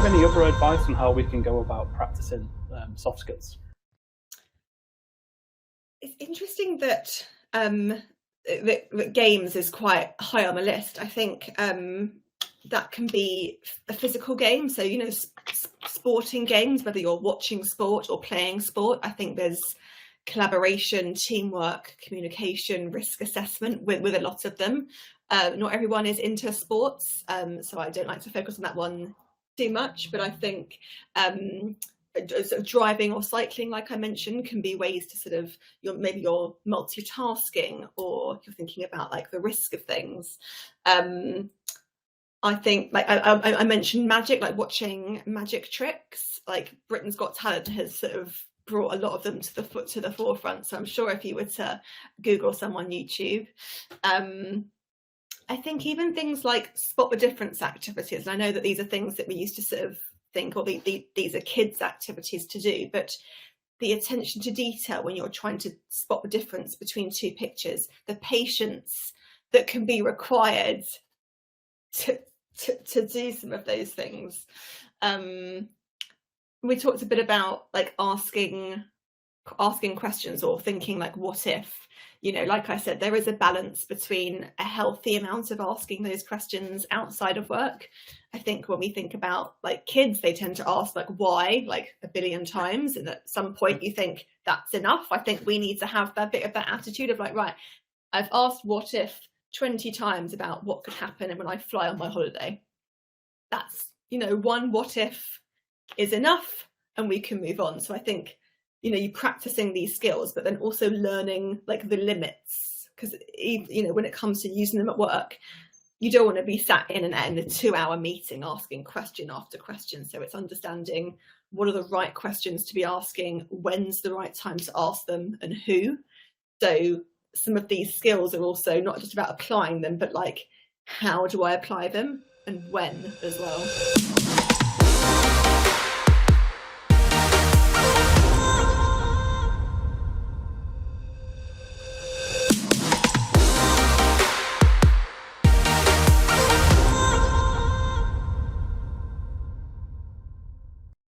have any other advice on how we can go about practicing soft skills? It's interesting that that games is quite high on the list. I think that can be a physical game. So, you know, sporting games, whether you're watching sport or playing sport, I think there's collaboration, teamwork, communication, risk assessment with a lot of them. Not everyone is into sports, so I don't like to focus on that one too much, but I think sort of driving or cycling, like I mentioned, can be ways to sort of, maybe you're multitasking or you're thinking about like the risk of things. I think, like I mentioned magic, like watching magic tricks, like Britain's Got Talent has sort of brought a lot of them to the forefront. So I'm sure if you were to Google some on YouTube, I think even things like spot the difference activities, and I know that these are things that we used to sort of think, or these are kids' activities to do, but the attention to detail when you're trying to spot the difference between two pictures, the patience that can be required to do some of those things. We talked a bit about like asking questions or thinking like, what if? You know, like I said, there is a balance between a healthy amount of asking those questions outside of work. I think when we think about like kids, they tend to ask like why like a billion times, and at some point you think that's enough. I think we need to have that bit of that attitude of like, right, I've asked what if 20 times about what could happen when I fly on my holiday. That's, you know, one what if is enough and we can move on. So I think, you know, you practicing these skills, but then also learning like the limits, because, you know, when it comes to using them at work, you don't want to be sat in a 2-hour meeting asking question after question. So it's understanding what are the right questions to be asking, when's the right time to ask them, and who. So some of these skills are also not just about applying them, but like, how do I apply them and when as well.